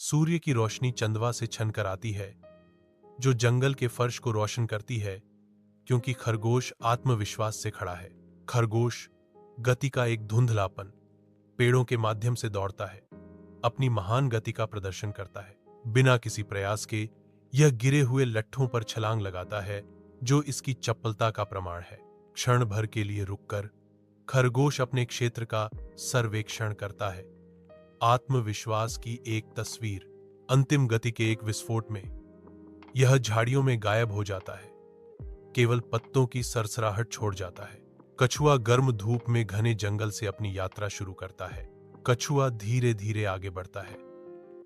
सूर्य की रोशनी चंदवा से छनकर आती है, जो जंगल के फर्श को रोशन करती है, क्योंकि खरगोश आत्मविश्वास से खड़ा है। खरगोश गति का एक धुंधलापन, पेड़ों के माध्यम से दौड़ता है, अपनी महान गति का प्रदर्शन करता है। बिना किसी प्रयास के यह गिरे हुए लट्ठों पर छलांग लगाता है, जो इसकी चपलता का प्रमाण है। क्षण भर के लिए रुककर खरगोश अपने क्षेत्र का सर्वेक्षण करता है। आत्मविश्वास की एक तस्वीर। अंतिम गति के एक विस्फोट में यह झाड़ियों में गायब हो जाता है, केवल पत्तों की सरसराहट छोड़ जाता है। कछुआ गर्म धूप में घने जंगल से अपनी यात्रा शुरू करता है। कछुआ धीरे धीरे आगे बढ़ता है।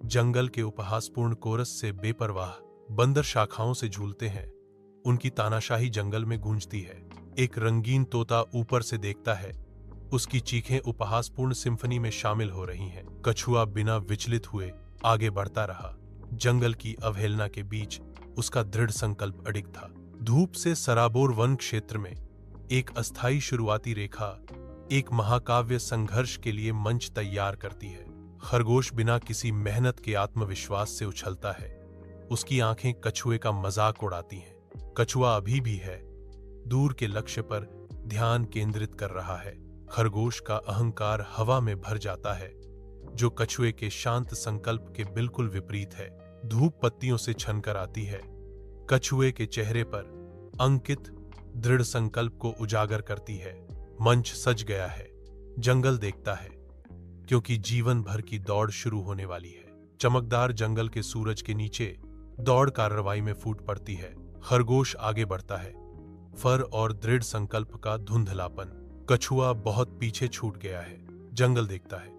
जंगल के उपहासपूर्ण कोरस से बेपरवाह बंदर शाखाओं से झूलते हैं। उनकी तानाशाही जंगल में गूंजती है। एक रंगीन तोता ऊपर से देखता है, उसकी चीखें उपहासपूर्ण सिम्फनी में शामिल हो रही हैं। कछुआ बिना विचलित हुए आगे बढ़ता रहा। जंगल की अवहेलना के बीच उसका दृढ़ संकल्प अडिग था। धूप से सराबोर वन क्षेत्र में एक अस्थायी शुरुआती रेखा एक महाकाव्य संघर्ष के लिए मंच तैयार करती है। खरगोश बिना किसी मेहनत के आत्मविश्वास से उछलता है। उसकी आंखें कछुए का मजाक उड़ाती हैं। कछुआ अभी भी है, दूर के लक्ष्य पर ध्यान केंद्रित कर रहा है। खरगोश का अहंकार हवा में भर जाता है, जो कछुए के शांत संकल्प के बिल्कुल विपरीत है। धूप पत्तियों से छनकर आती है, कछुए के चेहरे पर अंकित दृढ़ संकल्प को उजागर करती है। मंच सज गया है। जंगल देखता है, क्योंकि जीवन भर की दौड़ शुरू होने वाली है। चमकदार जंगल के सूरज के नीचे दौड़ कार्रवाई में फूट पड़ती है। खरगोश आगे बढ़ता है, फर और दृढ़ संकल्प का धुंधलापन। कछुआ बहुत पीछे छूट गया है। जंगल देखता है,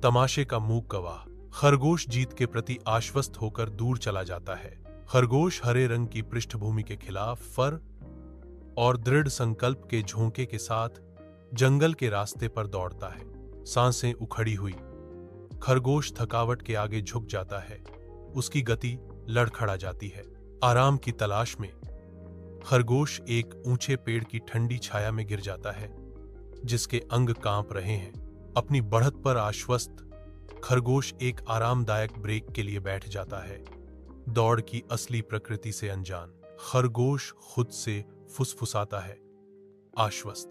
तमाशे का मूक गवाह। खरगोश जीत के प्रति आश्वस्त होकर दूर चला जाता है। खरगोश हरे रंग की पृष्ठभूमि के खिलाफ फर और दृढ़ संकल्प के झोंके के साथ जंगल के रास्ते पर दौड़ता है। सांसें उखड़ी हुई, खरगोश थकावट के आगे झुक जाता है। उसकी गति लड़खड़ा जाती है। आराम की तलाश में खरगोश एक ऊंचे पेड़ की ठंडी छाया में गिर जाता है, जिसके अंग कांप रहे हैं। अपनी बढ़त पर आश्वस्त खरगोश एक आरामदायक ब्रेक के लिए बैठ जाता है, दौड़ की असली प्रकृति से अनजान। खरगोश खुद से फुसफुसाता है, आश्वस्त।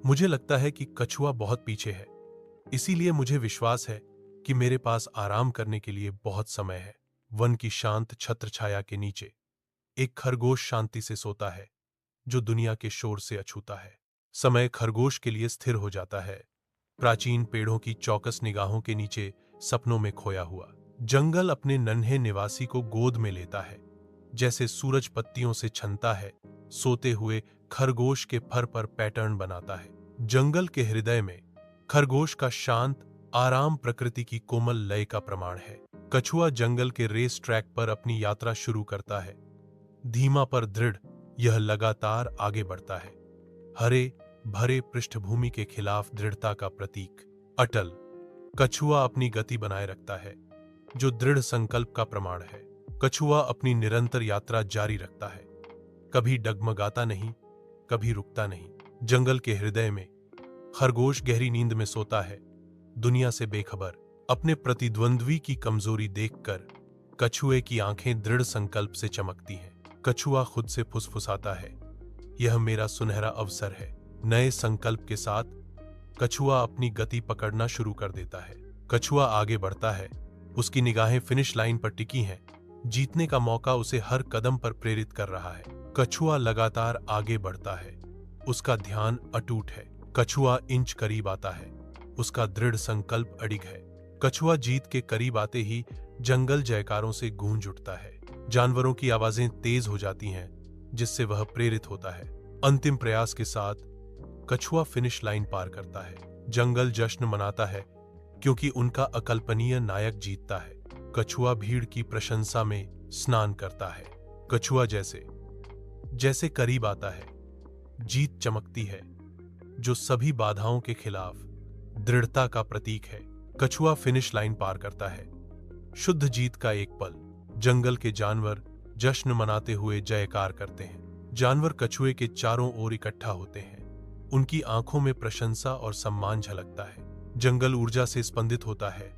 मुझे लगता है कि कछुआ बहुत पीछे है, इसीलिए मुझे विश्वास है कि मेरे पास आराम करने के लिए बहुत समय है। वन की शांत छत्र छाया के नीचे एक खरगोश शांति से सोता है, जो दुनिया के शोर से अछूता है। समय खरगोश के लिए स्थिर हो जाता है, प्राचीन पेड़ों की चौकस निगाहों के नीचे सपनों में खोया हुआ। जंगल अपने नन्हे निवासी को गोद में लेता है, जैसे सूरज पत्तियों से छनता है। सोते हुए खरगोश के फर पर पैटर्न बनाता है। जंगल के हृदय में खरगोश का शांत आराम प्रकृति की कोमल लय का प्रमाण है। कछुआ जंगल के रेस ट्रैक पर अपनी यात्रा शुरू करता है। धीमा पर दृढ़ यह लगातार आगे बढ़ता है, हरे भरे पृष्ठभूमि के खिलाफ दृढ़ता का प्रतीक। अटल कछुआ अपनी गति बनाए रखता है, जो दृढ़ संकल्प का प्रमाण है। कछुआ अपनी निरंतर यात्रा जारी रखता है, कभी डगमगाता नहीं, कभी रुकता नहीं। जंगल के हृदय में खरगोश गहरी नींद में सोता है, दुनिया से बेखबर। अपने प्रतिद्वंद्वी की कमजोरी देखकर कछुए की आंखें दृढ़ संकल्प से चमकती हैं। कछुआ खुद से फुसफुसाता है, यह मेरा सुनहरा अवसर है। नए संकल्प के साथ कछुआ अपनी गति पकड़ना शुरू कर देता है। कछुआ आगे बढ़ता है, उसकी निगाहें फिनिश लाइन पर टिकी हैं। जीतने का मौका उसे हर कदम पर प्रेरित कर रहा है। कछुआ लगातार आगे बढ़ता है, उसका ध्यान अटूट है। कछुआ इंच करीब आता है, उसका दृढ़ संकल्प अडिग है। कछुआ जीत के करीब आते ही जंगल जयकारों से गूंज उठता है। जानवरों की आवाजें तेज हो जाती हैं, जिससे वह प्रेरित होता है। अंतिम प्रयास के साथ कछुआ फिनिश लाइन पार करता है। जंगल जश्न मनाता है, क्योंकि उनका अकल्पनीय नायक जीतता है। कछुआ भीड़ की प्रशंसा में स्नान करता है। कछुआ जैसे जैसे करीब आता है, जीत चमकती है, जो सभी बाधाओं के खिलाफ दृढ़ता का प्रतीक है। कछुआ फिनिश लाइन पार करता है। शुद्ध जीत का एक पल। जंगल के जानवर जश्न मनाते हुए जयकार करते हैं। जानवर कछुए के चारों ओर इकट्ठा होते हैं, उनकी आंखों में प्रशंसा और सम्मान झलकता है। जंगल ऊर्जा से स्पंदित होता है,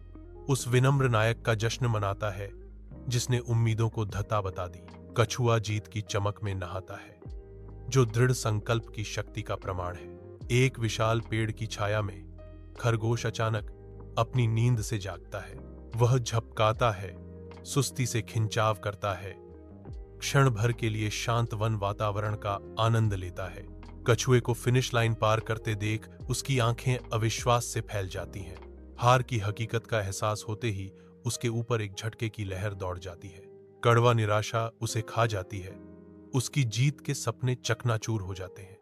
उस विनम्र नायक का जश्न मनाता है जिसने उम्मीदों को धता बता दी। कछुआ जीत की चमक में नहाता है, जो दृढ़ संकल्प की शक्ति का प्रमाण है। एक विशाल पेड़ की छाया में खरगोश अचानक अपनी नींद से जागता है। वह झपकाता है, सुस्ती से खिंचाव करता है, क्षण भर के लिए शांत वन वातावरण का आनंद लेता है। कछुए को फिनिश लाइन पार करते देख उसकी आंखें अविश्वास से फैल जाती हैं। हार की हकीकत का एहसास होते ही उसके ऊपर एक झटके की लहर दौड़ जाती है। कड़वा निराशा उसे खा जाती है। उसकी जीत के सपने चकनाचूर हो जाते हैं।